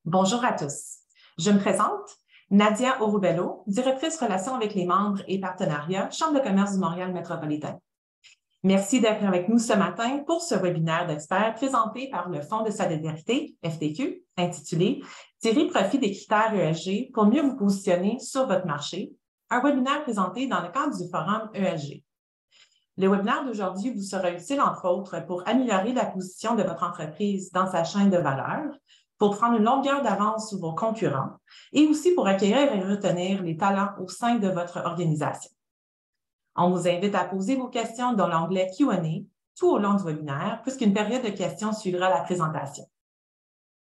Bonjour à tous. Je me présente, Nadia Orubello, directrice relations avec les membres et partenariats, Chambre de commerce du Montréal métropolitain. Merci d'être avec nous ce matin pour ce webinaire d'experts présenté par le Fonds de solidarité, FTQ, intitulé « Tirer profit des critères ESG pour mieux vous positionner sur votre marché », un webinaire présenté dans le cadre du forum ESG. Le webinaire d'aujourd'hui vous sera utile, entre autres, pour améliorer la position de votre entreprise dans sa chaîne de valeur, pour prendre une longueur d'avance sur vos concurrents et aussi pour accueillir et retenir les talents au sein de votre organisation. On vous invite à poser vos questions dans l'onglet Q&A tout au long du webinaire, puisqu'une période de questions suivra la présentation.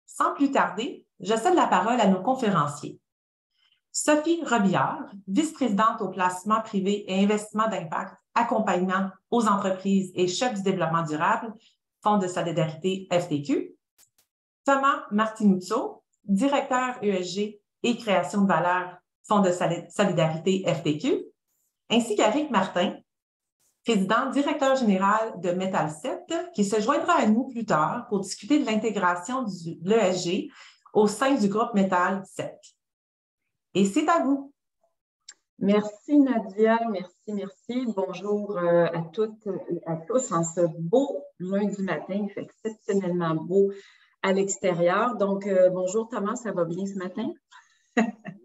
Sans plus tarder, je cède la parole à nos conférenciers. Sophie Robillard, vice-présidente au placement privé et investissement d'impact, accompagnement aux entreprises et chef du développement durable, Fonds de solidarité FTQ. Thomas Martinuzzo, directeur ESG et création de valeur, Fonds de solidarité FTQ, ainsi qu'Éric Martin, président directeur général de Metal7, qui se joindra à nous plus tard pour discuter de l'intégration de l'ESG au sein du groupe Metal7. Et c'est à vous. Merci Nadia, merci. Bonjour à toutes et à tous en ce beau lundi matin, il fait exceptionnellement beau à l'extérieur. Donc, bonjour Thomas, ça va bien ce matin?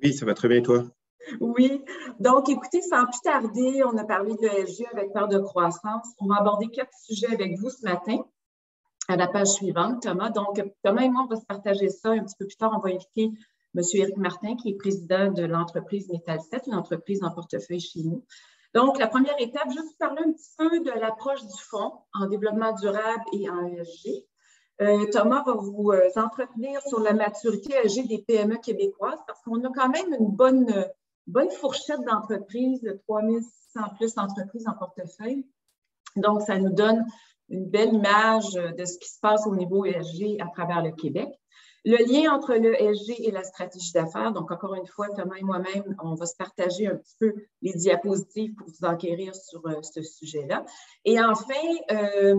Oui, ça va très bien, toi? Oui. Donc, écoutez, sans plus tarder, on a parlé de l'ESG avec peur de croissance. On va aborder 4 sujets avec vous ce matin à la page suivante, Thomas. Donc, Thomas et moi, on va se partager ça. Un petit peu plus tard, on va inviter M. Éric Martin, qui est président de l'entreprise Metal7, une entreprise en portefeuille chez nous. Donc, la première étape, juste vous parler un petit peu de l'approche du fonds en développement durable et en ESG. Thomas va vous entretenir sur la maturité ESG des PME québécoises parce qu'on a quand même une bonne fourchette d'entreprises, de 3600 plus d'entreprises en portefeuille. Donc, ça nous donne une belle image de ce qui se passe au niveau ESG à travers le Québec. Le lien entre le ESG et la stratégie d'affaires, donc encore une fois, Thomas et moi-même, on va se partager un petit peu les diapositives pour vous enquérir sur ce sujet-là. Et enfin,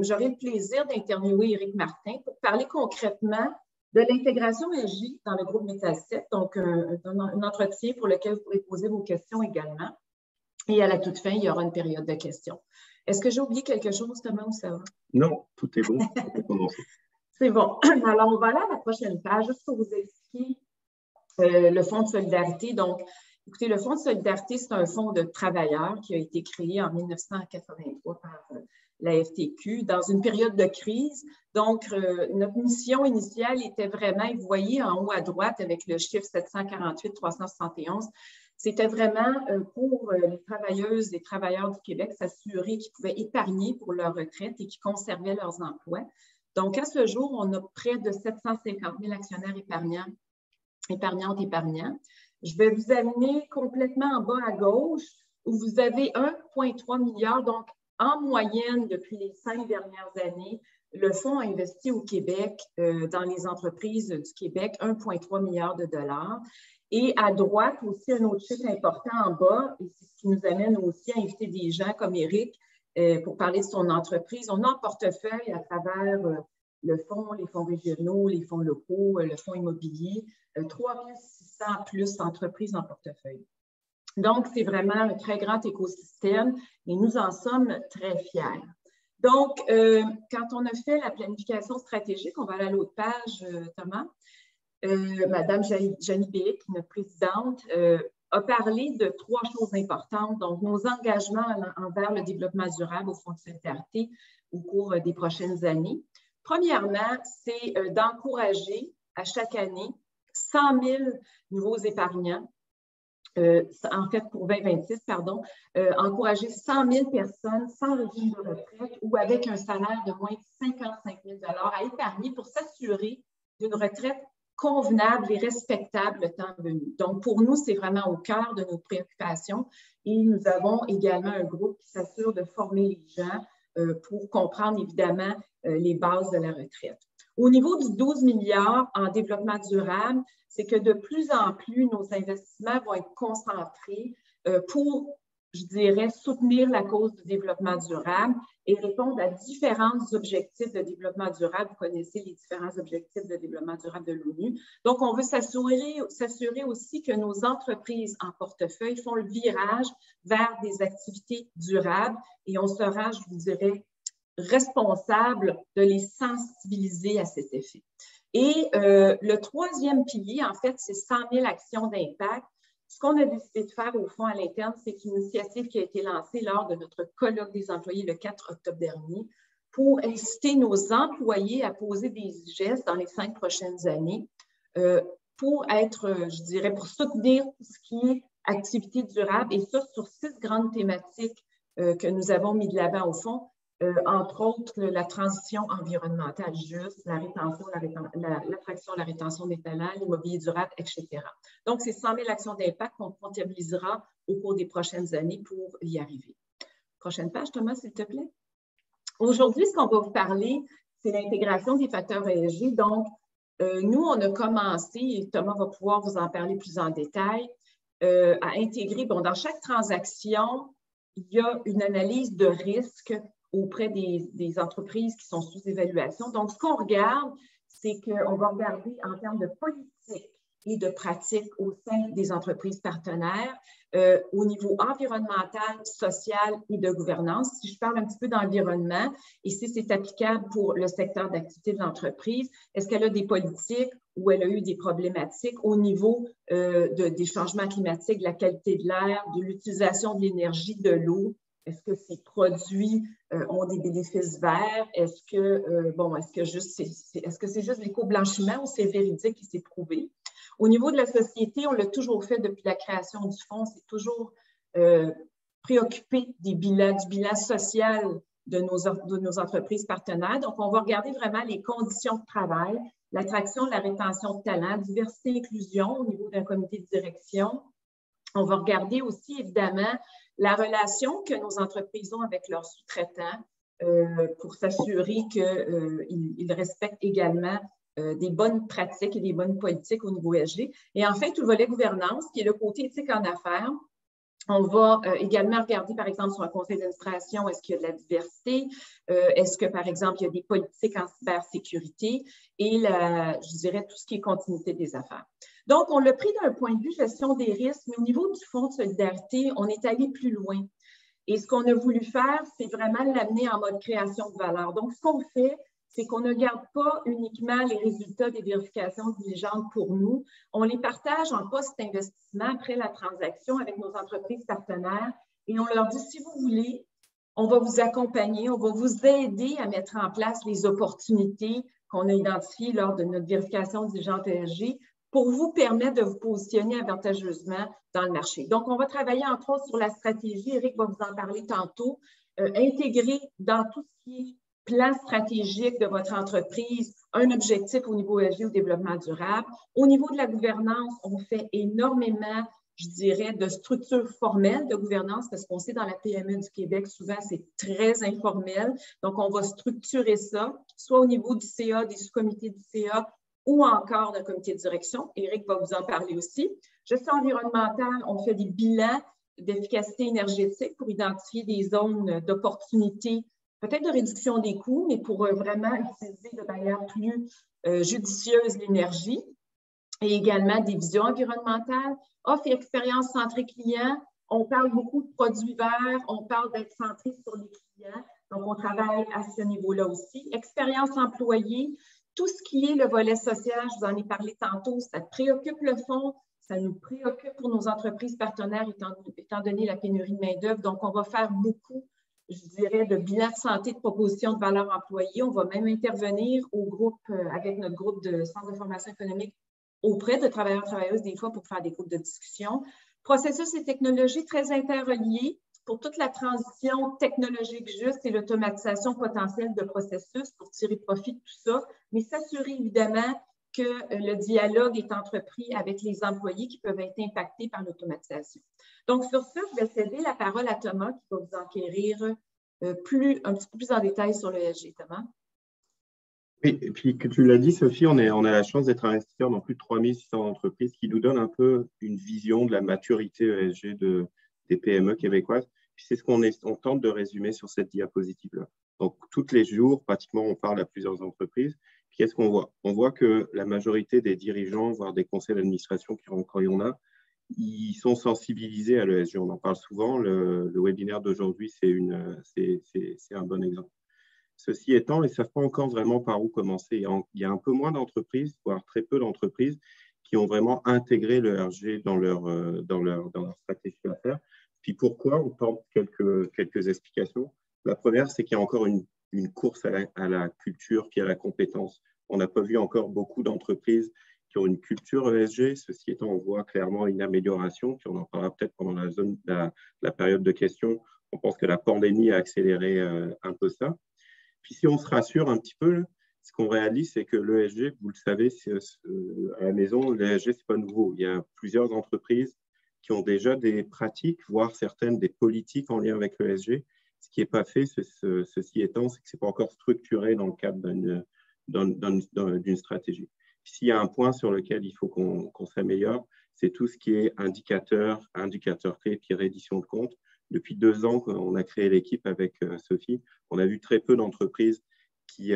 j'aurai le plaisir d'interviewer Éric Martin pour parler concrètement de l'intégration ESG dans le groupe Metal7, donc un entretien pour lequel vous pourrez poser vos questions également. Et à la toute fin, il y aura une période de questions. Est-ce que j'ai oublié quelque chose, Thomas, ou ça va? Non, tout est bon. C'est bon. Alors, on va aller à la prochaine page, juste pour vous expliquer le Fonds de solidarité. Donc, écoutez, le Fonds de solidarité, c'est un fonds de travailleurs qui a été créé en 1983 par la FTQ dans une période de crise. Donc, notre mission initiale était vraiment, et vous voyez en haut à droite avec le chiffre 748-371, c'était vraiment pour les travailleuses et travailleurs du Québec s'assurer qu'ils pouvaient épargner pour leur retraite et qu'ils conservaient leurs emplois. Donc, à ce jour, on a près de 750 000 actionnaires épargnants. Je vais vous amener complètement en bas à gauche où vous avez 1,3 milliard. Donc, en moyenne, depuis les 5 dernières années, le fonds a investi au Québec, dans les entreprises du Québec, 1,3 milliard de dollars. Et à droite, aussi, un autre chiffre important en bas, et c'est ce qui nous amène aussi à inviter des gens comme Éric, pour parler de son entreprise. On a en portefeuille à travers le fonds, les fonds régionaux, les fonds locaux, le fonds immobilier, 3600 plus d'entreprises en portefeuille. Donc, c'est vraiment un très grand écosystème et nous en sommes très fiers. Donc, quand on a fait la planification stratégique, on va aller à l'autre page, Thomas, Madame Janie Bélic, notre présidente, a parlé de 3 choses importantes. Donc, nos engagements envers le développement durable au Fonds de solidarité au cours des prochaines années. Premièrement, c'est d'encourager à chaque année 100 000 nouveaux épargnants, en fait pour 2026, pardon, encourager 100 000 personnes sans régime de retraite ou avec un salaire de moins de 55 000 à épargner pour s'assurer d'une retraite convenable et respectable le temps venu. Donc, pour nous, c'est vraiment au cœur de nos préoccupations et nous avons également un groupe qui s'assure de former les gens pour comprendre évidemment les bases de la retraite. Au niveau du 12 milliards en développement durable, c'est que de plus en plus, nos investissements vont être concentrés pour je dirais, soutenir la cause du développement durable et répondre à différents objectifs de développement durable. Vous connaissez les différents objectifs de développement durable de l'ONU. Donc, on veut s'assurer aussi que nos entreprises en portefeuille font le virage vers des activités durables et on sera, je vous dirais, responsable de les sensibiliser à cet effet. Et le troisième pilier, en fait, c'est 100 000 actions d'impact. Ce qu'on a décidé de faire au fond à l'interne, c'est une initiative qui a été lancée lors de notre colloque des employés le 4 octobre dernier pour inciter nos employés à poser des gestes dans les 5 prochaines années pour être, je dirais, pour soutenir tout ce qui est activité durable et ça sur 6 grandes thématiques que nous avons mis de l'avant au fond. Entre autres, la transition environnementale juste, la l'attraction, la rétention des talents, l'immobilier durable, etc. Donc, c'est 100 000 actions d'impact qu'on comptabilisera au cours des prochaines années pour y arriver. Prochaine page, Thomas, s'il te plaît. Aujourd'hui, ce qu'on va vous parler, c'est l'intégration des facteurs ESG. Donc, nous, on a commencé, et Thomas va pouvoir vous en parler plus en détail, à intégrer, bon, dans chaque transaction, il y a une analyse de risque auprès des entreprises qui sont sous évaluation. Donc, ce qu'on regarde, c'est qu'on va regarder en termes de politique et de pratique au sein des entreprises partenaires au niveau environnemental, social et de gouvernance. Si je parle un petit peu d'environnement, ici, c'est applicable pour le secteur d'activité de l'entreprise. Est-ce qu'elle a des politiques ou elle a eu des problématiques au niveau des changements climatiques, de la qualité de l'air, de l'utilisation de l'énergie, de l'eau? Est-ce que ces produits ont des bénéfices verts? Est-ce que c'est juste l'éco-blanchiment ou c'est véridique et c'est prouvé? Au niveau de la société, on l'a toujours fait depuis la création du fonds, c'est toujours préoccupé du bilan social de nos entreprises partenaires. Donc, on va regarder vraiment les conditions de travail, l'attraction, la rétention de talent, diversité et inclusion au niveau d'un comité de direction. On va regarder aussi, évidemment, la relation que nos entreprises ont avec leurs sous-traitants pour s'assurer qu'ils respectent également des bonnes pratiques et des bonnes politiques au niveau ESG. Et enfin, tout le volet gouvernance, qui est le côté éthique en affaires. On va également regarder, par exemple, sur un conseil d'administration, est-ce qu'il y a de la diversité? Est-ce que, par exemple, il y a des politiques en cybersécurité? Et, je dirais, tout ce qui est continuité des affaires. Donc, on l'a pris d'un point de vue gestion des risques, mais au niveau du Fonds de solidarité, on est allé plus loin. Et ce qu'on a voulu faire, c'est vraiment l'amener en mode création de valeur. Donc, ce qu'on fait, c'est qu'on ne garde pas uniquement les résultats des vérifications diligentes pour nous. On les partage en post-investissement après la transaction avec nos entreprises partenaires et on leur dit, si vous voulez, on va vous accompagner, on va vous aider à mettre en place les opportunités qu'on a identifiées lors de notre vérification diligente ESG pour vous permettre de vous positionner avantageusement dans le marché. Donc, on va travailler entre autres sur la stratégie. Éric va vous en parler tantôt. Intégrer dans tout ce qui est plan stratégique de votre entreprise, un objectif au niveau ESG ou développement durable. Au niveau de la gouvernance, on fait énormément, je dirais, de structures formelles de gouvernance parce qu'on sait dans la PME du Québec, souvent, c'est très informel. Donc, on va structurer ça, soit au niveau du CA, des sous-comités du CA ou encore d'un comité de direction. Éric va vous en parler aussi. Gestion environnementale, on fait des bilans d'efficacité énergétique pour identifier des zones d'opportunité peut-être de réduction des coûts, mais pour vraiment utiliser de manière plus judicieuse l'énergie et également des visions environnementales. Offre et expérience centrée client. On parle beaucoup de produits verts, on parle d'être centré sur les clients. Donc, on travaille à ce niveau-là aussi. Expérience employée. Tout ce qui est le volet social, je vous en ai parlé tantôt, ça préoccupe le fonds, ça nous préoccupe pour nos entreprises partenaires étant donné la pénurie de main-d'œuvre. Donc, on va faire beaucoup, je dirais, de bilan de santé, de propositions de valeur employée. On va même intervenir au groupe, avec notre groupe de centre de formation économique auprès de travailleurs et travailleuses des fois pour faire des groupes de discussion. Processus et technologies très interreliés pour toute la transition technologique juste et l'automatisation potentielle de processus pour tirer profit de tout ça, mais s'assurer évidemment que le dialogue est entrepris avec les employés qui peuvent être impactés par l'automatisation. Donc, sur ça, je vais céder la parole à Thomas qui va vous enquérir un petit peu plus en détail sur le ESG. Thomas? Oui, et puis que tu l'as dit, Sophie, on a la chance d'être investisseur dans plus de 3600 entreprises qui nous donnent un peu une vision de la maturité ESG des PME québécoises. Puis c'est ce on tente de résumer sur cette diapositive-là. Donc, tous les jours, pratiquement, on parle à plusieurs entreprises. Puis qu'est-ce qu'on voit? On voit que la majorité des dirigeants, voire des conseils d'administration, quand il y en a, ils sont sensibilisés à l'ESG. On en parle souvent. Le webinaire d'aujourd'hui, c'est un bon exemple. Ceci étant, ils ne savent pas encore vraiment par où commencer. Il y a un peu moins d'entreprises, voire très peu d'entreprises, qui ont vraiment intégré l'ESG dans leur stratégie d'affaires. Puis pourquoi? On tente quelques explications. La première, c'est qu'il y a encore une course à la culture puis à la compétence. On n'a pas vu encore beaucoup d'entreprises qui ont une culture ESG. Ceci étant, on voit clairement une amélioration, puis on en parlera peut-être pendant la période de questions. On pense que la pandémie a accéléré un peu ça. Puis si on se rassure un petit peu, ce qu'on réalise, c'est que l'ESG, vous le savez, à la maison, l'ESG, ce n'est pas nouveau. Il y a plusieurs entreprises qui ont déjà des pratiques, voire certaines des politiques en lien avec l'ESG. Ce qui n'est pas fait, ceci étant, c'est que ce n'est pas encore structuré dans le cadre d'une stratégie. S'il y a un point sur lequel il faut qu'on s'améliore, c'est tout ce qui est indicateur clé, puis reddition de compte. Depuis 2 ans qu'on a créé l'équipe avec Sophie, on a vu très peu d'entreprises qui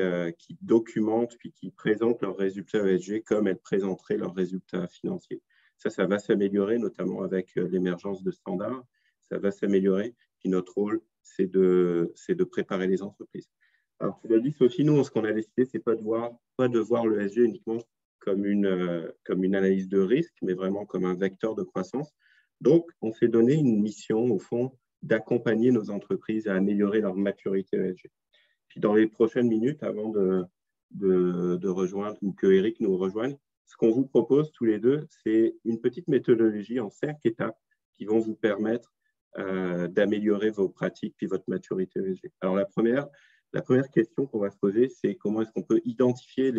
documentent puis qui présentent leurs résultats ESG comme elles présenteraient leurs résultats financiers. Ça va s'améliorer, notamment avec l'émergence de standards. Ça va s'améliorer. Puis notre rôle, c'est de préparer les entreprises. Alors, tu l'as dit, Sophie, nous, ce qu'on a décidé, c'est pas de voir l'ESG uniquement comme une analyse de risque, mais vraiment comme un vecteur de croissance. Donc, on s'est donné une mission, au fond, d'accompagner nos entreprises à améliorer leur maturité ESG. Puis, dans les prochaines minutes, avant de rejoindre ou que Eric nous rejoigne, ce qu'on vous propose tous les deux, c'est une petite méthodologie en 5 étapes qui vont vous permettre d'améliorer vos pratiques puis votre maturité ESG. Alors, la première question qu'on va se poser, c'est comment est-ce qu'on peut identifier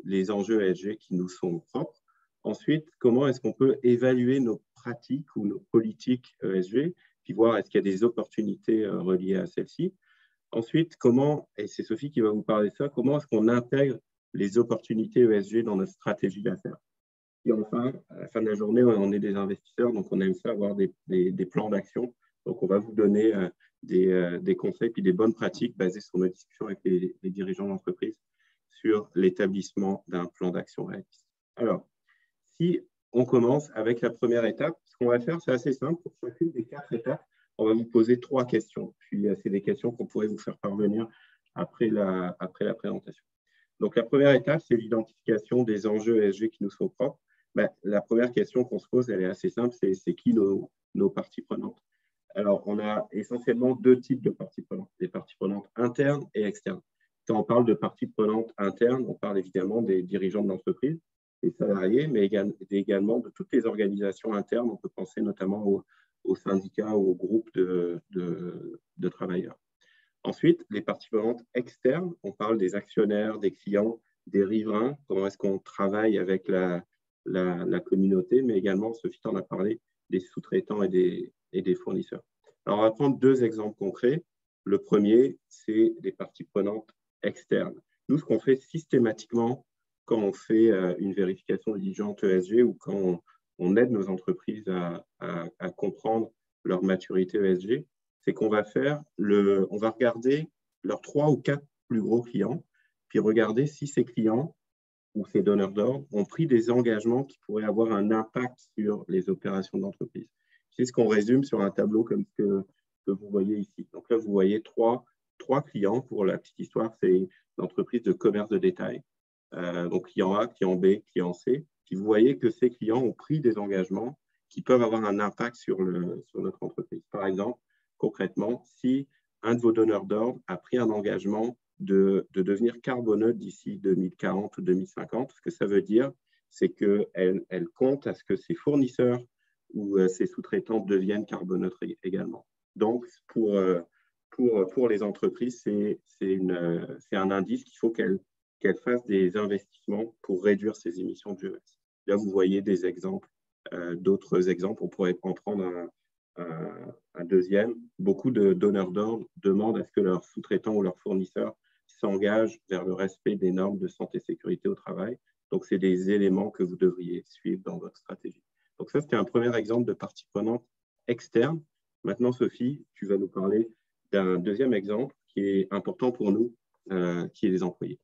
les enjeux ESG qui nous sont propres. Ensuite, comment est-ce qu'on peut évaluer nos pratiques ou nos politiques ESG, puis voir est-ce qu'il y a des opportunités reliées à celles-ci. Ensuite, et c'est Sophie qui va vous parler de ça, comment est-ce qu'on intègre les opportunités ESG dans notre stratégie d'affaires. Et enfin, à la fin de la journée, on est des investisseurs, donc on aime ça avoir des plans d'action. Donc, on va vous donner des conseils puis des bonnes pratiques basées sur nos discussions avec les dirigeants d'entreprise sur l'établissement d'un plan d'action réaliste. Alors, si on commence avec la première étape, ce qu'on va faire, c'est assez simple. Pour chacune des 4 étapes, on va vous poser 3 questions. Puis, c'est des questions qu'on pourrait vous faire parvenir après la présentation. Donc, la première étape, c'est l'identification des enjeux ESG qui nous sont propres. La première question qu'on se pose, elle est assez simple, c'est qui nos parties prenantes. Alors, on a essentiellement 2 types de parties prenantes, des parties prenantes internes et externes. Quand on parle de parties prenantes internes, on parle évidemment des dirigeants de l'entreprise, des salariés, mais également de toutes les organisations internes. On peut penser notamment aux syndicats ou aux groupes de travailleurs. Ensuite, les parties prenantes externes, on parle des actionnaires, des clients, des riverains, comment est-ce qu'on travaille avec la communauté, mais également, Sophie t'en a parlé, des sous-traitants et des fournisseurs. Alors, on va prendre 2 exemples concrets. Le premier, c'est des parties prenantes externes. Nous, ce qu'on fait systématiquement quand on fait une vérification diligente ESG ou quand on aide nos entreprises à comprendre leur maturité ESG, c'est qu'on va on va regarder leurs 3 ou 4 plus gros clients, puis regarder si ces clients ou ces donneurs d'ordre ont pris des engagements qui pourraient avoir un impact sur les opérations d'entreprise. C'est ce qu'on résume sur un tableau comme ce que vous voyez ici. Donc là, vous voyez trois clients. Pour la petite histoire, c'est l'entreprise de commerce de détail. Donc, client A, client B, client C. Puis vous voyez que ces clients ont pris des engagements qui peuvent avoir un impact sur notre entreprise. Par exemple, concrètement, si un de vos donneurs d'ordre a pris un engagement de devenir carboneutre d'ici 2040 ou 2050, ce que ça veut dire, c'est qu'elle compte à ce que ses fournisseurs ou ses sous-traitants deviennent carboneutres également. Donc, pour les entreprises, c'est un indice qu'il faut qu'elles fassent des investissements pour réduire ses émissions de GES. Là, vous voyez des exemples, d'autres exemples. On pourrait en prendre un deuxième. Beaucoup de donneurs d'ordre demandent à ce que leurs sous-traitants ou leurs fournisseurs s'engagent vers le respect des normes de santé et sécurité au travail. Donc, c'est des éléments que vous devriez suivre dans votre stratégie. Donc, ça, c'était un premier exemple de partie prenante externe. Maintenant, Sophie, tu vas nous parler d'un deuxième exemple qui est important pour nous, qui est les employés.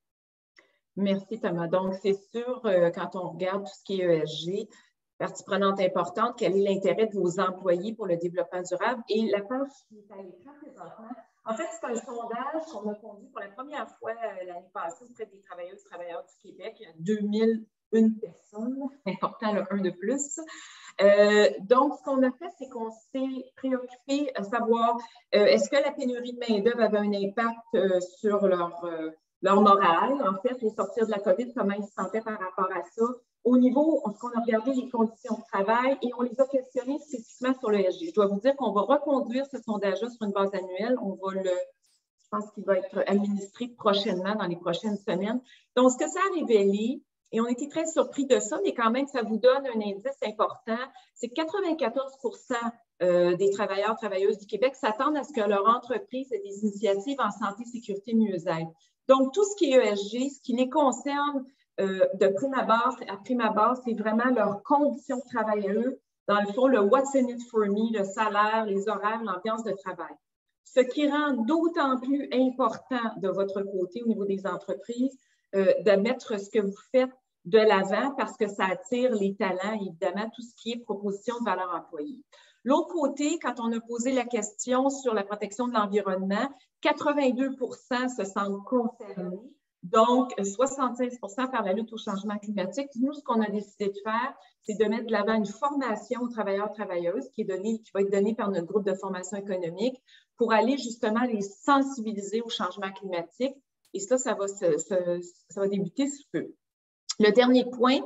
Merci, Thomas. Donc, c'est sûr, quand on regarde tout ce qui est ESG, partie prenante importante, quel est l'intérêt de vos employés pour le développement durable? Et la page qui est à l'écran présentement, en fait, c'est un sondage qu'on a conduit pour la première fois l'année passée auprès des travailleuses et travailleurs du Québec. Il y a 2001 personnes, important le 1 de plus. Donc, ce qu'on a fait, c'est qu'on s'est préoccupé à savoir est-ce que la pénurie de main-d'œuvre avait un impact sur leur morale, en fait, au sortir de la COVID, comment ils se sentaient par rapport à ça. Au niveau, on a regardé les conditions de travail et on les a questionnés spécifiquement sur le ESG. Je dois vous dire qu'on va reconduire ce sondage-là sur une base annuelle. Je pense qu'il va être administré prochainement, dans les prochaines semaines. Donc, ce que ça a révélé, et on était très surpris de ça, mais quand même, ça vous donne un indice important, c'est que 94% des travailleurs, travailleuses du Québec s'attendent à ce que leur entreprise ait des initiatives en santé, sécurité, mieux-être. Donc, tout ce qui est ESG, ce qui les concerne de prime abord, c'est vraiment leurs conditions de travail à eux. Dans le fond, le what's in it for me, le salaire, les horaires, l'ambiance de travail. Ce qui rend d'autant plus important de votre côté au niveau des entreprises de mettre ce que vous faites de l'avant parce que ça attire les talents, évidemment, tout ce qui est proposition de valeur employée. L'autre côté, quand on a posé la question sur la protection de l'environnement, 82% se sentent concernés, donc 76% par la lutte au changement climatique. Nous, ce qu'on a décidé de faire, c'est de mettre de l'avant une formation aux travailleurs et travailleuses qui va être donnée par notre groupe de formation économique pour aller justement les sensibiliser au changement climatique. Et ça va débuter sous peu. Le dernier point,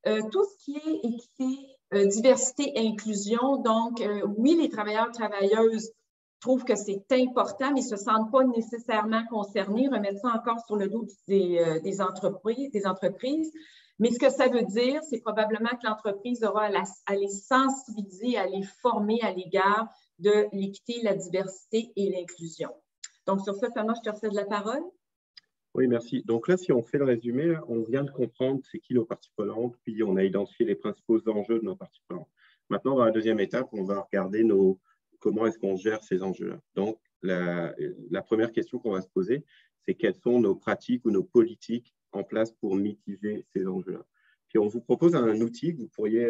tout ce qui est équité, diversité et inclusion. Donc, oui, les travailleurs et travailleuses trouvent que c'est important, mais ne se sentent pas nécessairement concernés. Remettre ça encore sur le dos des entreprises. Mais ce que ça veut dire, c'est probablement que l'entreprise aura à les sensibiliser, à les former à l'égard de l'équité, la diversité et l'inclusion. Donc, sur ça, Thomas, je te recède la parole. Oui, merci. Donc là, si on fait le résumé, on vient de comprendre c'est qui nos parties prenantes, puis on a identifié les principaux enjeux de nos parties prenantes. Maintenant, dans la deuxième étape, on va regarder comment est-ce qu'on gère ces enjeux-là. Donc, la première question qu'on va se poser, c'est quelles sont nos pratiques ou nos politiques en place pour mitiger ces enjeux-là. Puis on vous propose un outil que vous pourriez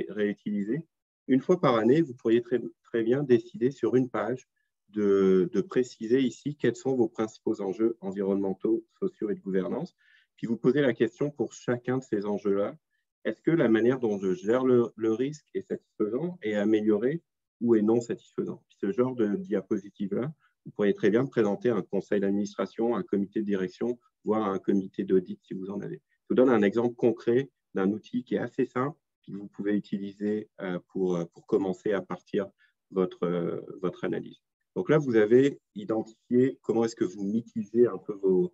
réutiliser. Une fois par année, vous pourriez très bien décider sur une page de préciser ici quels sont vos principaux enjeux environnementaux, sociaux et de gouvernance. Puis vous posez la question pour chacun de ces enjeux-là, est-ce que la manière dont je gère le risque est satisfaisante et améliorée ou est non satisfaisante? Puis ce genre de diapositive-là, vous pourriez très bien présenter à un conseil d'administration, un comité de direction, voire à un comité d'audit si vous en avez. Je vous donne un exemple concret d'un outil qui est assez simple, que vous pouvez utiliser pour commencer à partir votre analyse. Donc là, vous avez identifié comment est-ce que vous mitigez un peu vos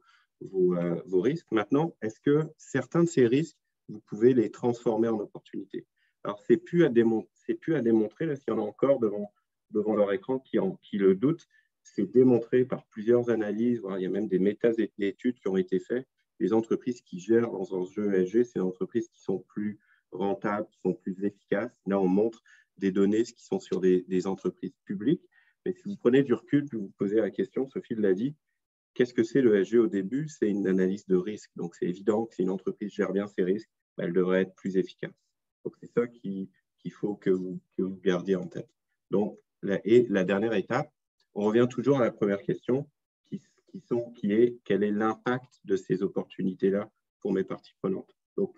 risques. Maintenant, est-ce que certains de ces risques, vous pouvez les transformer en opportunités? Alors, c'est plus à démontrer, là, s'il y en a encore devant leur écran qui le doutent, c'est démontré par plusieurs analyses, voire il y a même des méta-études qui ont été faites. Les entreprises qui gèrent leurs enjeux ESG, c'est des entreprises qui sont plus rentables, qui sont plus efficaces. Là, on montre des données qui sont sur des entreprises publiques. Mais si vous prenez du recul, puis vous posez la question, Sophie l'a dit, qu'est-ce que c'est le ESG au début? C'est une analyse de risque. Donc, c'est évident que si une entreprise gère bien ses risques, elle devrait être plus efficace. Donc, c'est ça qu'il faut que vous gardiez en tête. Donc, la dernière étape, on revient toujours à la première question, qui est quel est l'impact de ces opportunités-là pour mes parties prenantes? Donc,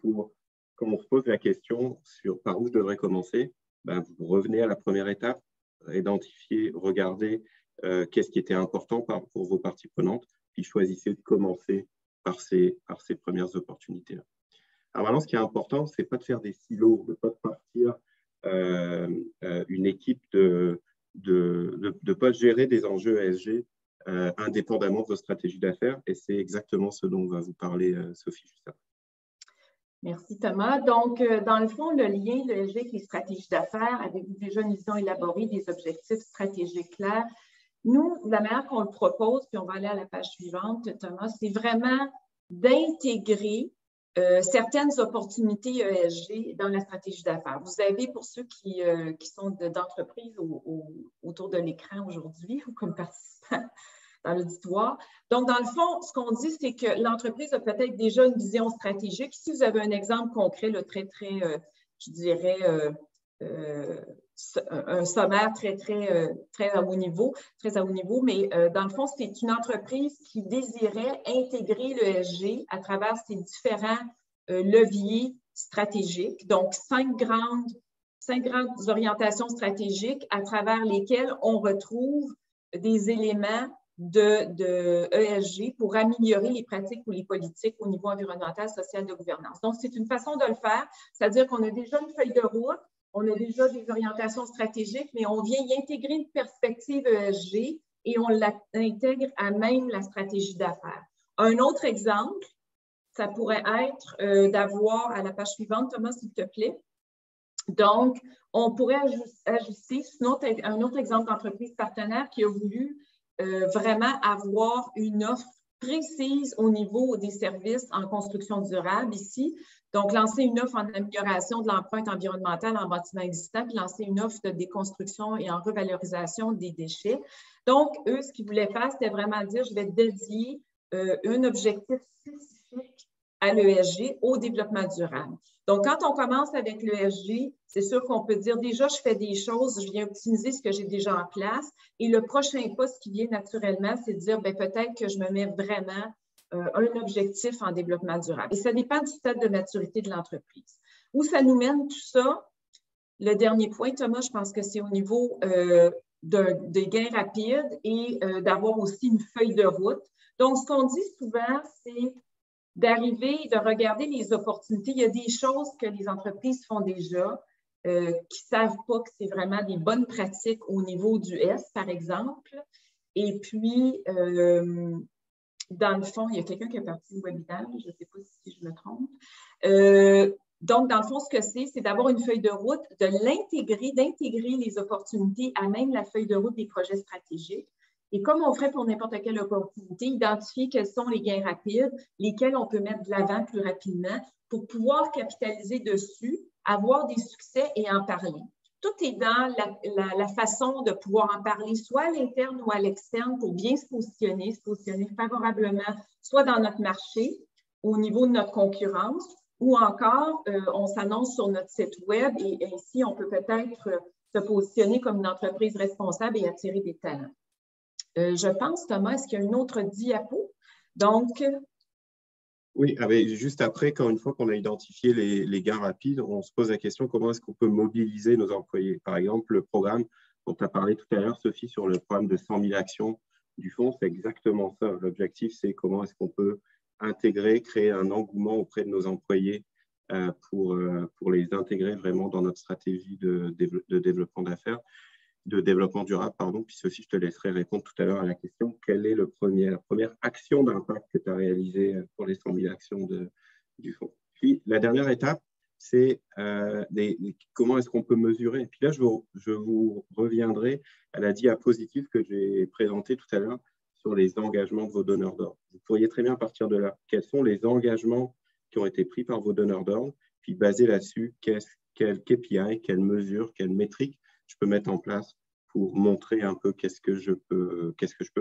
quand on se pose la question sur par où je devrais commencer, vous revenez à la première étape, identifier, regarder qu'est-ce qui était important pour vos parties prenantes, puis choisissez de commencer par ces premières opportunités-là. Alors maintenant, ce qui est important, ce n'est pas de faire des silos, de ne pas partir une équipe de ne pas gérer des enjeux ESG indépendamment de vos stratégies d'affaires, et c'est exactement ce dont va vous parler Sophie juste après. Merci Thomas. Donc, dans le fond, le lien de l'ESG avec les stratégies d'affaires, avez-vous déjà une vision élaborée des objectifs stratégiques clairs? Nous, la manière qu'on le propose, puis on va aller à la page suivante, Thomas, c'est vraiment d'intégrer certaines opportunités ESG dans la stratégie d'affaires. Vous avez, pour ceux qui sont d'entreprises autour de l'écran aujourd'hui ou comme participants dans l'auditoire. Donc, dans le fond, ce qu'on dit, c'est que l'entreprise a peut-être déjà une vision stratégique. Si vous avez un exemple concret, là, très, je dirais, un sommaire très à haut niveau, mais dans le fond, c'est une entreprise qui désirait intégrer l'ESG à travers ses différents leviers stratégiques. Donc, cinq grandes orientations stratégiques à travers lesquelles on retrouve des éléments de ESG pour améliorer les pratiques ou les politiques au niveau environnemental, social, de gouvernance. Donc, c'est une façon de le faire, c'est-à-dire qu'on a déjà une feuille de route, on a déjà des orientations stratégiques, mais on vient y intégrer une perspective ESG et on l'intègre à même la stratégie d'affaires. Un autre exemple, ça pourrait être d'avoir, à la page suivante, Thomas, s'il te plaît. Donc, on pourrait ajuster un autre exemple d'entreprise partenaire qui a voulu vraiment avoir une offre précise au niveau des services en construction durable ici. Donc, lancer une offre en amélioration de l'empreinte environnementale en bâtiment existant, puis lancer une offre de déconstruction et en revalorisation des déchets. Donc, eux, ce qu'ils voulaient faire, c'était vraiment dire, je vais dédier un objectif spécifique à l'ESG, au développement durable. Donc, quand on commence avec l'ESG, c'est sûr qu'on peut dire déjà, je fais des choses, je viens optimiser ce que j'ai déjà en place. Et le prochain pas, ce qui vient naturellement, c'est de dire, peut-être que je me mets vraiment un objectif en développement durable. Et ça dépend du stade de maturité de l'entreprise. Où ça nous mène tout ça? Le dernier point, Thomas, je pense que c'est au niveau des gains rapides et d'avoir aussi une feuille de route. Donc, ce qu'on dit souvent, c'est d'arriver, de regarder les opportunités. Il y a des choses que les entreprises font déjà qui ne savent pas que c'est vraiment des bonnes pratiques au niveau du S, par exemple. Et puis, dans le fond, il y a quelqu'un qui est parti du webinaire, je ne sais pas si je me trompe. Donc, dans le fond, ce que c'est d'avoir une feuille de route, d'intégrer les opportunités à même la feuille de route des projets stratégiques. Et comme on ferait pour n'importe quelle opportunité, identifier quels sont les gains rapides, lesquels on peut mettre de l'avant plus rapidement pour pouvoir capitaliser dessus, avoir des succès et en parler. Tout est dans la façon de pouvoir en parler, soit à l'interne ou à l'externe, pour bien se positionner favorablement, soit dans notre marché, au niveau de notre concurrence, ou encore, on s'annonce sur notre site web et ainsi, on peut peut-être se positionner comme une entreprise responsable et attirer des talents. Je pense, Thomas, est-ce qu'il y a une autre diapo? Donc… Oui, juste après, une fois qu'on a identifié les gains rapides, on se pose la question comment est-ce qu'on peut mobiliser nos employés. Par exemple, le programme dont tu as parlé tout à l'heure, Sophie, sur le programme de 100 000 actions du fonds, c'est exactement ça. L'objectif, c'est comment est-ce qu'on peut intégrer, créer un engouement auprès de nos employés pour les intégrer vraiment dans notre stratégie de développement d'affaires. De développement durable, pardon. Puis Sophie, je te laisserai répondre tout à l'heure à la question. Quelle est la première action d'impact que tu as réalisée pour les 100 000 actions du fonds? Puis la dernière étape, c'est comment est-ce qu'on peut mesurer? Et puis là, je vous reviendrai à la diapositive que j'ai présentée tout à l'heure sur les engagements de vos donneurs d'ordre. Vous pourriez très bien partir de là. Quels sont les engagements qui ont été pris par vos donneurs d'ordre? Puis basé là-dessus, quel KPI, quelle mesure, quelle métrique je peux mettre en place pour montrer un peu qu'est-ce que je peux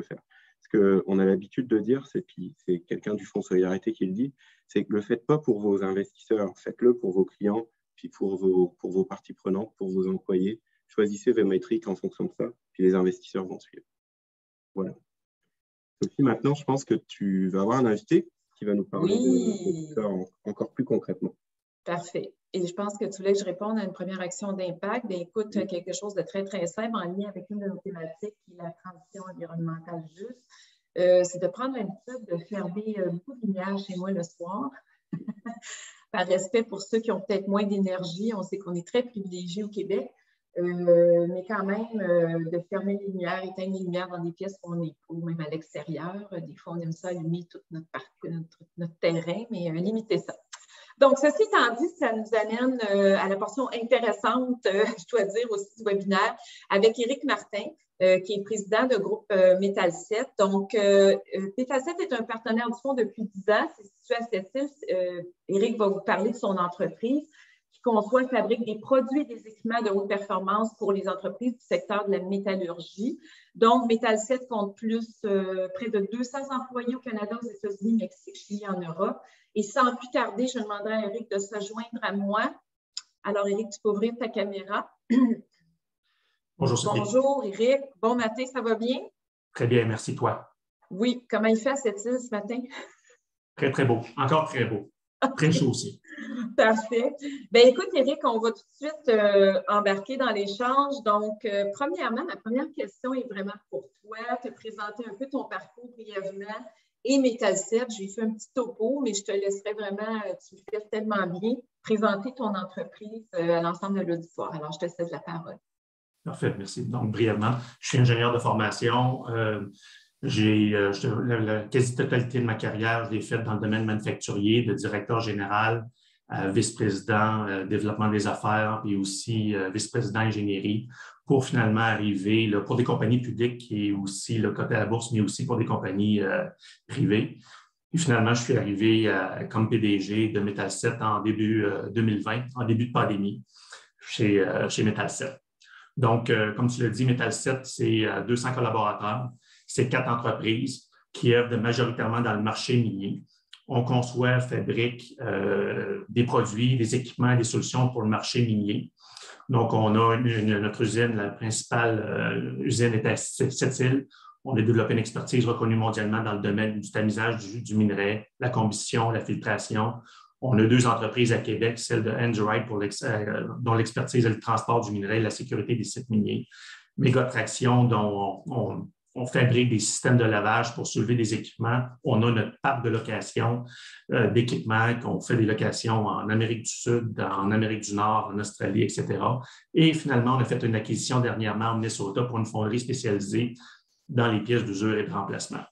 faire. Parce qu'on a l'habitude de dire, c'est quelqu'un du Fonds Solidarité qui le dit, c'est que le faites pas pour vos investisseurs, faites-le pour vos clients, puis pour vos parties prenantes, pour vos employés. Choisissez vos métriques en fonction de ça, puis les investisseurs vont suivre. Voilà. Sophie, maintenant, je pense que tu vas avoir un invité qui va nous parler de ça encore plus concrètement. Parfait. Et je pense que tu voulais que je réponde à une première action d'impact. Bien, écoute, quelque chose de très, très simple en lien avec une de nos thématiques qui est la transition environnementale juste. C'est de prendre l'habitude de fermer beaucoup de lumière chez moi le soir. Par respect pour ceux qui ont peut-être moins d'énergie. On sait qu'on est très privilégiés au Québec. Mais quand même, de fermer les lumières, éteindre les lumières dans des pièces où on est, ou même à l'extérieur. Des fois, on aime ça allumer tout notre terrain, mais limiter ça. Donc, ceci étant dit, ça nous amène à la portion intéressante, je dois dire aussi, du webinaire avec Éric Martin, qui est président de groupe Métal 7. Donc, Métal 7 est un partenaire du fonds depuis 10 ans. C'est situé à Sept-Îles. Éric va vous parler de son entreprise qui conçoit et fabrique des produits et des équipements de haute performance pour les entreprises du secteur de la métallurgie. Donc, Métal 7 compte près de 200 employés au Canada, aux États-Unis, Mexique, Chili, en Europe. Et sans plus tarder, je demanderai à Éric de se joindre à moi. Alors, Éric, tu peux ouvrir ta caméra. Bonjour, Sophie. Bonjour, Éric. Bon matin, ça va bien? Très bien, merci, toi. Oui, comment il fait à Sept-Îles ce matin? Très, très beau. Encore très beau. Très chaud aussi. Parfait. Bien, écoute, Éric, on va tout de suite embarquer dans l'échange. Donc, premièrement, ma première question est vraiment pour toi. Te présenter un peu ton parcours brièvement et Métal 7. J'ai fait un petit topo, mais je te laisserai vraiment, tu le fais tellement bien, présenter ton entreprise à l'ensemble de l'auditoire. Alors, je te cède la parole. Parfait, merci. Donc, brièvement, je suis ingénieur de formation. La quasi-totalité de ma carrière, je l'ai faite dans le domaine manufacturier, de directeur général, vice-président développement des affaires, puis aussi vice-président ingénierie, pour finalement arriver pour des compagnies publiques et aussi côté à la bourse, mais aussi pour des compagnies privées. Et finalement, je suis arrivé comme PDG de Métal 7 en début 2020, en début de pandémie, chez Métal 7. Donc, comme tu l'as dit, Métal 7, c'est 200 collaborateurs, c'est 4 entreprises qui œuvrent majoritairement dans le marché minier. On conçoit, fabrique des produits, des équipements et des solutions pour le marché minier. Donc, on a notre usine, la principale usine est à Sept-Îles. On a développé une expertise reconnue mondialement dans le domaine du tamisage du minerai, la combustion, la filtration. On a 2 entreprises à Québec, celle de Engerite dont l'expertise est le transport du minerai et la sécurité des sites miniers. Mégatraction, dont on fabrique des systèmes de lavage pour soulever des équipements. On a notre parc de location d'équipements, qu'on fait des locations en Amérique du Sud, en Amérique du Nord, en Australie, etc. Et finalement, on a fait une acquisition dernièrement au Minnesota pour une fonderie spécialisée dans les pièces d'usure et de remplacement.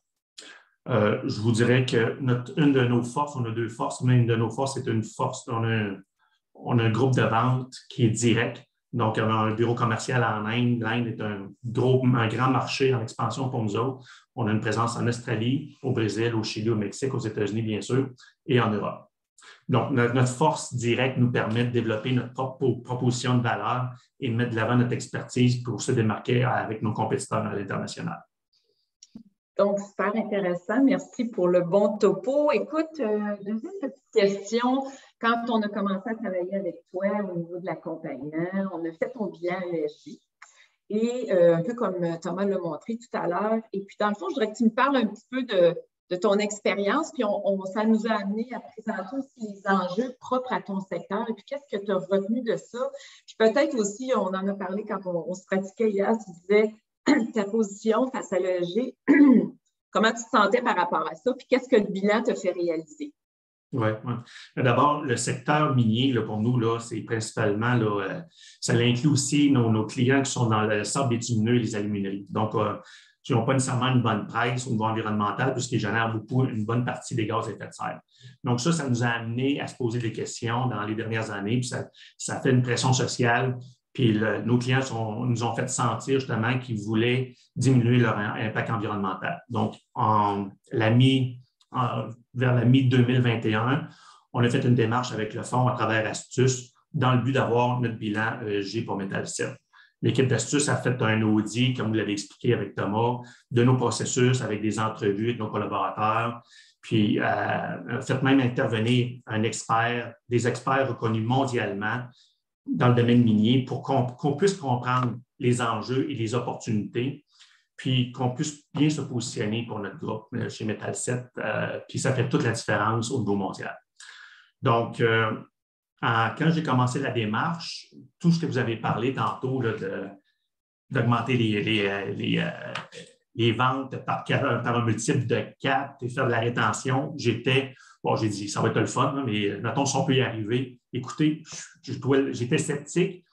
Je vous dirais que une de nos forces, on a 2 forces, mais une de nos forces est une force, on a un groupe de vente qui est direct. Donc, on a un bureau commercial en Inde. L'Inde est un grand marché en expansion pour nous autres. On a une présence en Australie, au Brésil, au Chili, au Mexique, aux États-Unis, bien sûr, et en Europe. Donc, notre force directe nous permet de développer notre propre proposition de valeur et de mettre de l'avant notre expertise pour se démarquer avec nos compétiteurs à l'international. Donc, super intéressant. Merci pour le bon topo. Écoute, deuxième petite question. Quand on a commencé à travailler avec toi au niveau de l'accompagnement, on a fait ton bilan ESG. Et un peu comme Thomas l'a montré tout à l'heure. Et puis, dans le fond, je voudrais que tu me parles un petit peu de ton expérience. Puis, ça nous a amené à présenter aussi les enjeux propres à ton secteur. Et puis, qu'est-ce que tu as retenu de ça? Puis, peut-être aussi, on en a parlé quand on se pratiquait hier, tu disais ta position face à l'ESG, comment tu te sentais par rapport à ça, puis qu'est-ce que le bilan te fait réaliser? Oui. D'abord, le secteur minier, là, pour nous, là, c'est principalement, ça inclut aussi nos clients qui sont dans le sable bitumineux et les alumineries. Donc, qui n'ont pas nécessairement une bonne presse au niveau environnemental, puisqu'ils génèrent une bonne partie des gaz à effet de serre. Donc, ça nous a amené à se poser des questions dans les dernières années, puis ça fait une pression sociale. Puis nos clients nous ont fait sentir justement qu'ils voulaient diminuer leur impact environnemental. Donc, vers la mi-2021, on a fait une démarche avec le fonds à travers Astuce dans le but d'avoir notre bilan ESG pour Métal 7. L'équipe d'Astuce a fait un audit, comme vous l'avez expliqué avec Thomas, de nos processus avec des entrevues avec nos collaborateurs, puis a fait même intervenir des experts reconnus mondialement dans le domaine minier pour qu'on puisse comprendre les enjeux et les opportunités, puis qu'on puisse bien se positionner pour notre groupe chez Métal 7, puis ça fait toute la différence au niveau mondial. Donc, quand j'ai commencé la démarche, tout ce que vous avez parlé tantôt d'augmenter les ventes par un multiple de 4 et faire de la rétention, j'ai dit, ça va être le fun, mais mettons, si on peut y arriver. Écoutez, j'étais sceptique,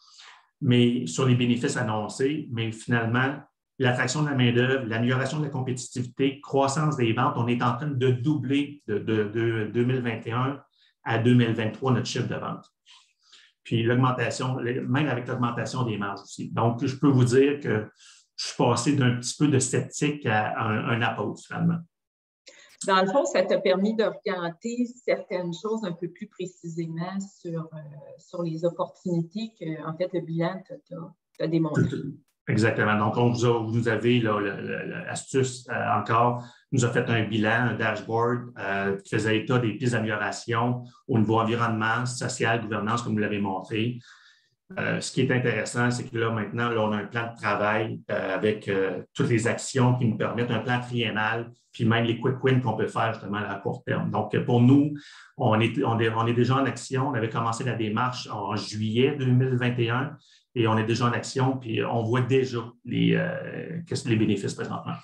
mais sur les bénéfices annoncés, mais finalement, l'attraction de la main-d'œuvre, l'amélioration de la compétitivité, croissance des ventes, on est en train de doubler de 2021 à 2023 notre chiffre de vente. Puis l'augmentation, même avec l'augmentation des marges aussi. Donc, je peux vous dire que je suis passé d'un petit peu de sceptique à un apôtre, finalement. Dans le fond, ça t'a permis d'orienter certaines choses un peu plus précisément sur les opportunités que, en fait, le bilan t'a démontré. Exactement. Donc, vous nous avez l'astuce encore, nous a fait un bilan, un dashboard qui faisait état des pistes d'amélioration au niveau environnement, social, gouvernance, comme vous l'avez montré. Ce qui est intéressant, c'est que là, maintenant, là, on a un plan de travail avec toutes les actions qui nous permettent, un plan triennal, puis même les quick wins qu'on peut faire justement à court terme. Donc, pour nous, on est déjà en action. On avait commencé la démarche en juillet 2021 et on est déjà en action, puis on voit déjà les bénéfices présentement.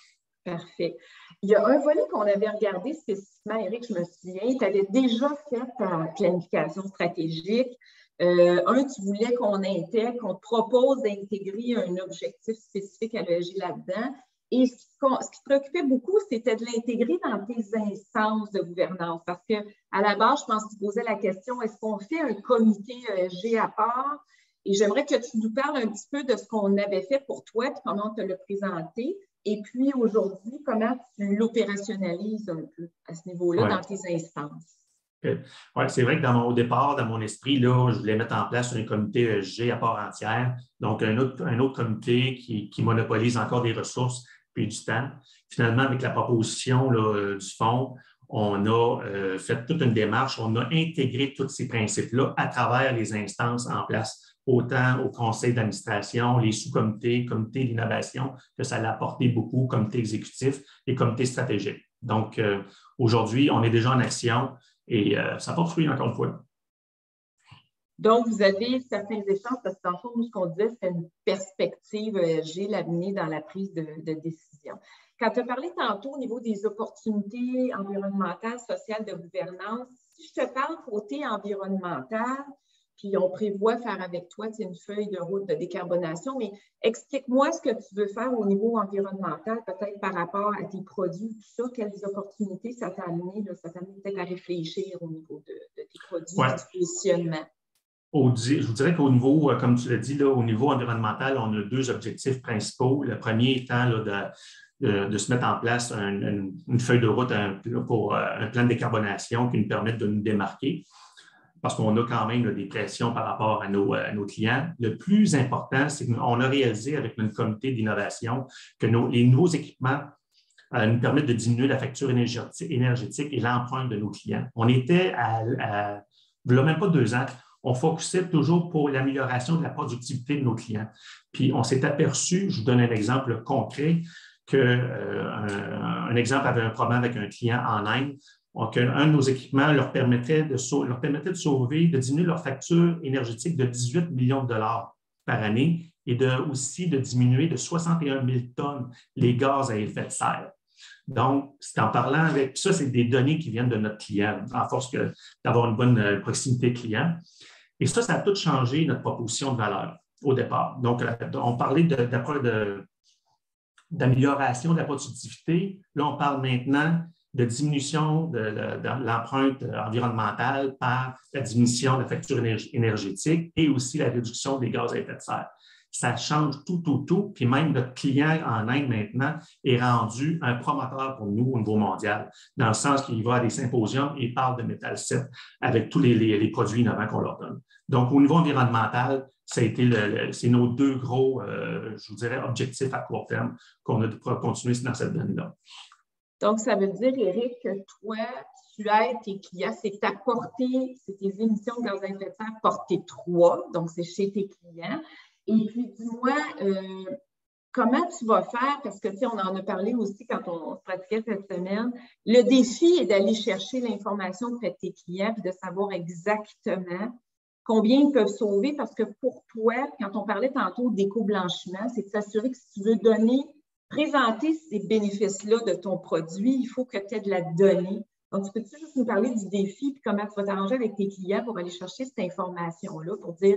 Parfait. Il y a un volet qu'on avait regardé spécifiquement, Éric, je me souviens, tu avais déjà fait ta planification stratégique. Tu voulais qu'on intègre, qu'on te propose d'intégrer un objectif spécifique à l'ESG là-dedans. Et ce qui te préoccupait beaucoup, c'était de l'intégrer dans tes instances de gouvernance. Parce qu'à la base, je pense que tu posais la question, est-ce qu'on fait un comité ESG à part? Et j'aimerais que tu nous parles un petit peu de ce qu'on avait fait pour toi et comment tu l'as présenté. Et puis aujourd'hui, comment tu l'opérationnalises un peu à ce niveau-là dans tes instances? Oui, c'est vrai que au départ, dans mon esprit, là, je voulais mettre en place un comité ESG à part entière, donc un autre comité qui monopolise encore des ressources puis du temps. Finalement, avec la proposition là, du fonds, on a fait toute une démarche, on a intégré tous ces principes-là à travers les instances en place, autant au conseil d'administration, les sous-comités, comités d'innovation, que ça l'a apporté beaucoup, comité exécutif et comité stratégique. Donc, aujourd'hui, on est déjà en action. Et ça porte fruit encore une fois. Donc, vous avez certains échanges, parce que dans le fond, nous, ce qu'on disait, c'était une perspective ESG, l'amener dans la prise de décision. Quand tu as parlé tantôt au niveau des opportunités environnementales, sociales, de gouvernance, si je te parle côté environnemental, puis on prévoit faire avec toi une feuille de route de décarbonation, mais explique-moi ce que tu veux faire au niveau environnemental, peut-être par rapport à tes produits, tout ça, quelles opportunités ça t'a amené, ça t'a amené peut-être à réfléchir au niveau de tes produits, du positionnement. Je vous dirais qu'au niveau, comme tu l'as dit, là, au niveau environnemental, on a deux objectifs principaux. Le premier étant là, de se mettre en place une feuille de route pour un plan de décarbonation qui nous permette de nous démarquer, parce qu'on a quand même là, des pressions par rapport à nos clients. Le plus important, c'est qu'on a réalisé avec notre comité d'innovation que les nouveaux équipements nous permettent de diminuer la facture énergétique et l'empreinte de nos clients. On était il n'y a même pas 2 ans, on focusait toujours pour l'amélioration de la productivité de nos clients. Puis on s'est aperçu, je vous donne un exemple concret, qu'un exemple avait un problème avec un client en Inde. Un de nos équipements leur permettait de sauver, de diminuer leur facture énergétique de 18 millions de dollars par année et aussi de diminuer de 61 000 tonnes les gaz à effet de serre. Donc, c'est en parlant avec ça, c'est des données qui viennent de notre client, à force d'avoir une bonne proximité client. Et ça a tout changé notre proposition de valeur au départ. Donc, on parlait d'amélioration de la productivité. Là, on parle maintenant de diminution de l'empreinte environnementale par la diminution de la facture énergétique et aussi la réduction des gaz à effet de serre. Ça change tout. Puis même notre client en Inde maintenant est rendu un promoteur pour nous au niveau mondial, dans le sens qu'il va à des symposiums et parle de Métal 7 avec tous les produits innovants qu'on leur donne. Donc, au niveau environnemental, c'est nos 2 gros, je vous dirais, objectifs à court terme qu'on a de continuer dans cette donnée-là. Donc, ça veut dire, Éric, que toi, tu aides tes clients, c'est tes émissions de gaz à effet de serre portée 3, donc c'est chez tes clients. Et puis, dis-moi, comment tu vas faire, parce que, tu sais, on en a parlé aussi quand on se pratiquait cette semaine, le défi est d'aller chercher l'information auprès de tes clients et de savoir exactement combien ils peuvent sauver, parce que pour toi, quand on parlait tantôt d'éco-blanchiment, c'est de s'assurer que si tu veux présenter ces bénéfices-là de ton produit, il faut que tu aies de la donnée. Donc, tu peux-tu juste nous parler du défi et comment tu vas t'arranger avec tes clients pour aller chercher cette information-là pour dire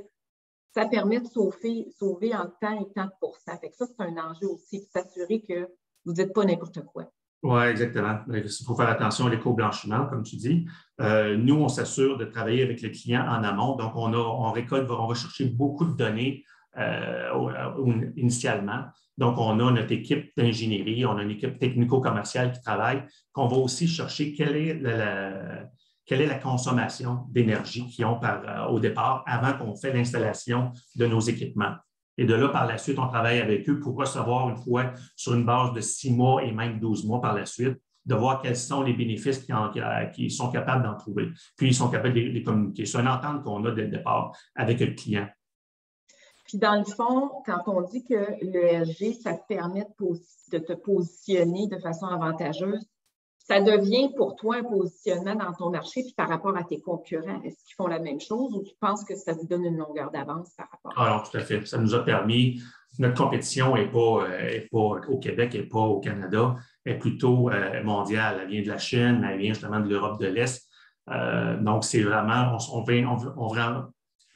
ça permet de sauver en temps et tant de pourcents. Fait que ça, c'est un enjeu aussi, de s'assurer que vous n'êtes pas n'importe quoi. Oui, exactement. Il faut faire attention à l'éco-blanchiment, comme tu dis. Nous, on s'assure de travailler avec le client en amont. Donc, on récolte, on va chercher beaucoup de données initialement. Donc, on a notre équipe d'ingénierie, on a une équipe technico-commerciale qui travaille, qu'on va aussi chercher quelle est la consommation d'énergie qu'ils ont au départ avant qu'on fait l'installation de nos équipements. Et de là, par la suite, on travaille avec eux pour recevoir une fois sur une base de 6 mois et même 12 mois par la suite, de voir quels sont les bénéfices qu'ils sont capables d'en trouver. Puis, ils sont capables de les communiquer. C'est une entente qu'on a dès le départ avec le client. Puis, dans le fond, quand on dit que l'ESG, ça te permet de te positionner de façon avantageuse, ça devient pour toi un positionnement dans ton marché puis par rapport à tes concurrents. Est-ce qu'ils font la même chose ou tu penses que ça vous donne une longueur d'avance par rapport à ça? Alors, tout à fait. Ça nous a permis, notre compétition n'est pas au Québec, elle n'est pas au Canada, elle est plutôt mondiale. Elle vient de la Chine, elle vient justement de l'Europe de l'Est. Donc, c'est vraiment,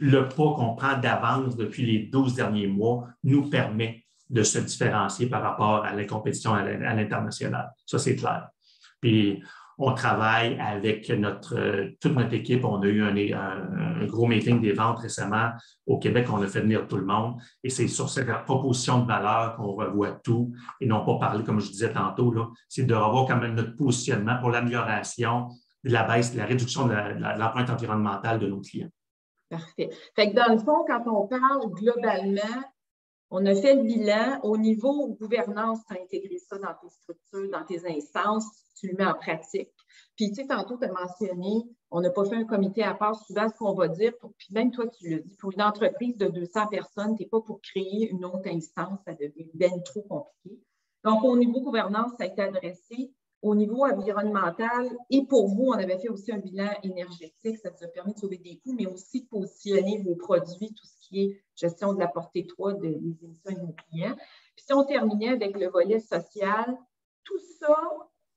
le pas qu'on prend d'avance depuis les 12 derniers mois nous permet de se différencier par rapport à la compétition à l'international. Ça, c'est clair. Puis, on travaille avec toute notre équipe. On a eu un gros meeting des ventes récemment au Québec. On a fait venir tout le monde. Et c'est sur cette proposition de valeur qu'on revoit tout et non pas parler, comme je disais tantôt, là, c'est de revoir quand même notre positionnement pour l'amélioration de la baisse, de la réduction de l'empreinte environnementale de nos clients. Parfait. Fait que dans le fond, quand on parle globalement, on a fait le bilan. Au niveau gouvernance, tu as intégré ça dans tes structures, dans tes instances, tu le mets en pratique. Puis, tu sais, tantôt, tu as mentionné, on n'a pas fait un comité à part, souvent, ce qu'on va dire, puis même toi, tu l'as dit, pour une entreprise de 200 personnes, tu n'es pas pour créer une autre instance, ça devient bien trop compliqué. Donc, au niveau gouvernance, ça a été adressé. Au niveau environnemental, et pour vous, on avait fait aussi un bilan énergétique, ça vous a permis de sauver des coûts, mais aussi de positionner vos produits, tout ce qui est gestion de la portée 3 des émissions de nos clients. Puis si on terminait avec le volet social, tout ça,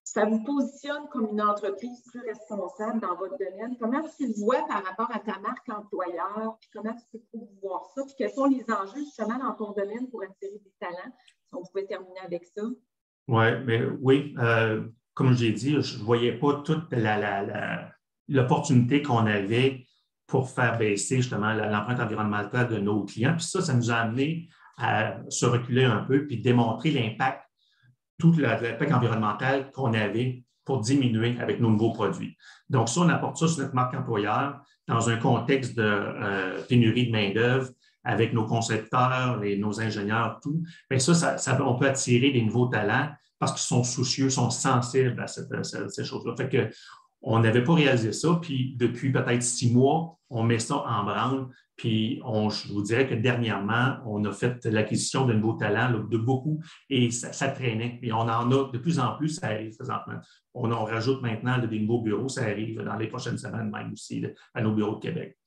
ça vous positionne comme une entreprise plus responsable dans votre domaine. Comment tu le vois par rapport à ta marque employeur, puis comment tu peux voir ça, puis quels sont les enjeux justement dans ton domaine pour attirer des talents, si on pouvait terminer avec ça? Oui, comme je l'ai dit, je ne voyais pas toute l'opportunité qu'on avait pour faire baisser justement l'empreinte environnementale de nos clients. Puis ça nous a amené à se reculer un peu puis démontrer l'impact, tout l'impact environnemental qu'on avait pour diminuer avec nos nouveaux produits. Donc ça, on apporte ça sur notre marque employeur dans un contexte de pénurie de main-d'œuvre avec nos concepteurs, nos ingénieurs, tout. Bien, on peut attirer des nouveaux talents parce qu'ils sont soucieux, sont sensibles à ces choses-là. Fait que on n'avait pas réalisé ça, puis depuis peut-être 6 mois, on met ça en branle, puis je vous dirais que dernièrement, on a fait l'acquisition de nouveaux talents, là, de beaucoup, et ça traînait. Puis on en a de plus en plus, ça arrive présentement. On rajoute maintenant des nouveaux bureaux, ça arrive dans les prochaines semaines même aussi à nos bureaux de Québec.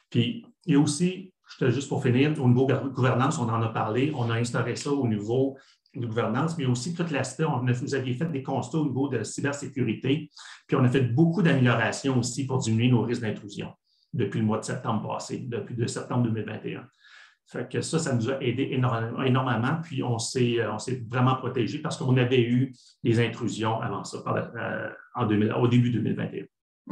Puis il y a aussi, juste pour finir, au niveau gouvernance, on en a parlé, on a instauré ça au niveau de gouvernance, mais aussi tout l'aspect, vous aviez fait des constats au niveau de cybersécurité, puis on a fait beaucoup d'améliorations aussi pour diminuer nos risques d'intrusion depuis le mois de septembre passé, depuis de septembre 2021. Fait que ça nous a aidé énormément, puis on s'est vraiment protégé parce qu'on avait eu des intrusions avant ça, au début 2021.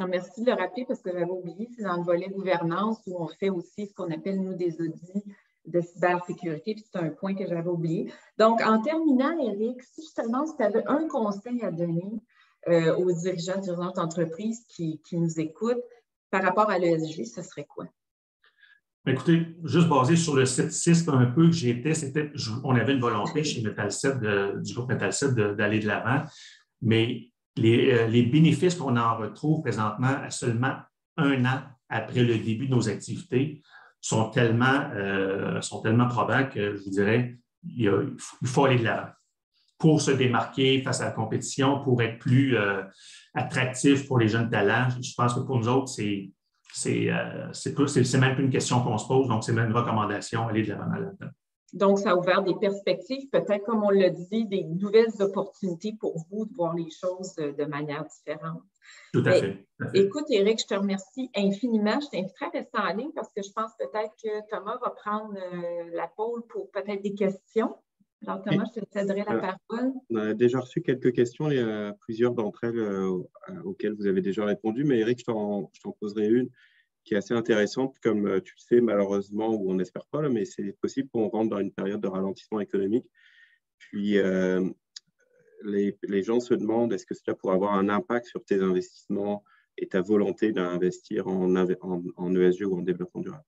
Merci de le rappeler parce que j'avais oublié, c'est dans le volet gouvernance où on fait aussi ce qu'on appelle, nous, des audits de cybersécurité, puis c'est un point que j'avais oublié. Donc, en terminant, Éric, si je te demande si tu avais un conseil à donner aux dirigeants d'entreprise qui nous écoutent par rapport à l'ESG, ce serait quoi? Écoutez, juste basé sur le scepticisme un peu que j'étais, on avait une volonté chez Metal 7, du groupe Metal 7 d'aller de l'avant, mais les bénéfices qu'on en retrouve présentement à seulement 1 an après le début de nos activités sont tellement probants que je vous dirais il faut aller de l'avant pour se démarquer face à la compétition, pour être plus attractif pour les jeunes talents. Je pense que pour nous autres, c'est même plus une question qu'on se pose, donc c'est même une recommandation, aller de l'avant là-dedans. Donc, ça a ouvert des perspectives, peut-être, comme on l'a dit, des nouvelles opportunités pour vous de voir les choses de manière différente. Tout à fait. Écoute, Éric, je te remercie infiniment. Je t'inviterai à rester en ligne parce que je pense peut-être que Thomas va prendre la pôle pour peut-être des questions. Alors, Thomas, je te céderai la parole. On a déjà reçu quelques questions, il y a plusieurs d'entre elles auxquelles vous avez déjà répondu, mais Éric, je t'en poserai une. qui est assez intéressante, comme tu le sais, malheureusement, ou on n'espère pas, là, mais c'est possible qu'on rentre dans une période de ralentissement économique. Puis, les gens se demandent est-ce que cela pourrait avoir un impact sur tes investissements et ta volonté d'investir en ESG ou en développement durable?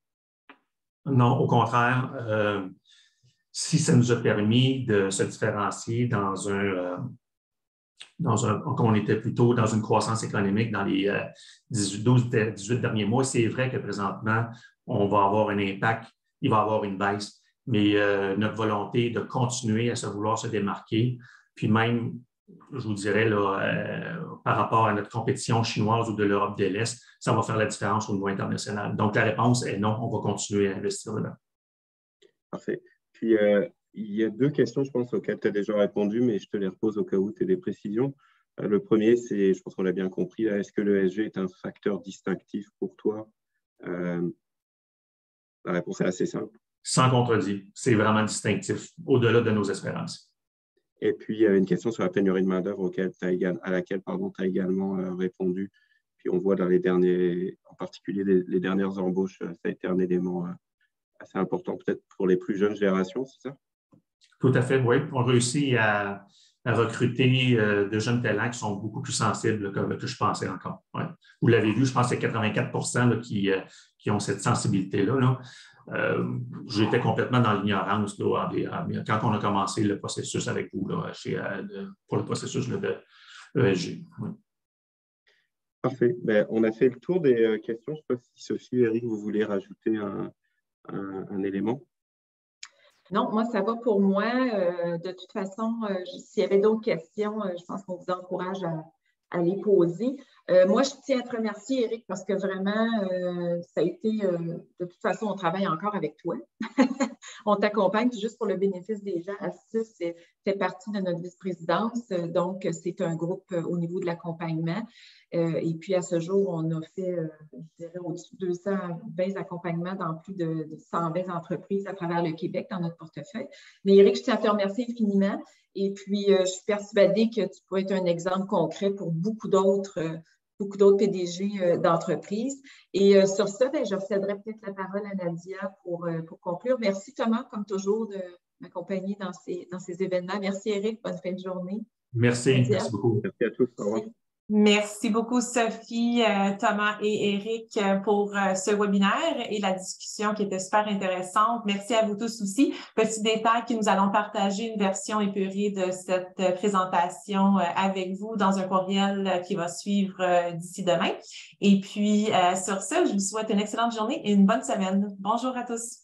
Non, au contraire, si ça nous a permis de se différencier comme on était plutôt dans une croissance économique dans les 12-18 derniers mois, c'est vrai que présentement, on va avoir un impact, il va y avoir une baisse, mais notre volonté de continuer à vouloir se démarquer, puis même, je vous dirais, là, par rapport à notre compétition chinoise ou de l'Europe de l'Est, ça va faire la différence au niveau international. Donc, la réponse est non, on va continuer à investir dedans. Parfait. Puis, il y a 2 questions, je pense, auxquelles tu as déjà répondu, mais je te les repose au cas où tu as des précisions. Le premier, c'est, je pense qu'on l'a bien compris, est-ce que l'ESG est un facteur distinctif pour toi? La réponse est assez simple. Sans contredit, c'est vraiment distinctif, au-delà de nos espérances. Et puis, il y avait une question sur la pénurie de main-d'œuvre à laquelle tu as également répondu. Puis, on voit dans en particulier les dernières embauches, ça a été un élément assez important, peut-être pour les plus jeunes générations, c'est ça? Tout à fait, oui. On réussit à recruter de jeunes talents qui sont beaucoup plus sensibles que je pensais encore. Ouais. Vous l'avez vu, je pense que c'est 84% là, qui ont cette sensibilité-là. Là. J'étais complètement dans l'ignorance quand on a commencé le processus avec vous là, pour le processus là, de ESG. Oui. Parfait. Ben, on a fait le tour des questions. Je ne sais pas si Sophie et Eric, vous voulez rajouter un élément? Non, moi, ça va pour moi. De toute façon, s'il y avait d'autres questions, je pense qu'on vous encourage à les poser. Moi, je tiens à te remercier, Eric, parce que vraiment, ça a été, de toute façon, on travaille encore avec toi. On t'accompagne, juste pour le bénéfice des gens. Astuce fait partie de notre vice-présidence, donc c'est un groupe au niveau de l'accompagnement. Et puis, à ce jour, on a fait, je dirais, au-dessus de 220 accompagnements dans plus de 120 entreprises à travers le Québec dans notre portefeuille. Mais Eric, je tiens à te remercier infiniment. Et puis, je suis persuadée que tu pourrais être un exemple concret pour beaucoup d'autres PDG d'entreprises. Et sur ça, je recéderai peut-être la parole à Nadia pour conclure. Merci Thomas, comme toujours, de m'accompagner dans ces événements. Merci Eric, bonne fin de journée. Merci, Nadia. Merci beaucoup. Merci à tous. Au revoir. Merci beaucoup, Sophie, Thomas et Eric pour ce webinaire et la discussion qui était super intéressante. Merci à vous tous aussi. Petit détail que nous allons partager une version épurée de cette présentation avec vous dans un courriel qui va suivre d'ici demain. Et puis, sur ce, je vous souhaite une excellente journée et une bonne semaine. Bonjour à tous.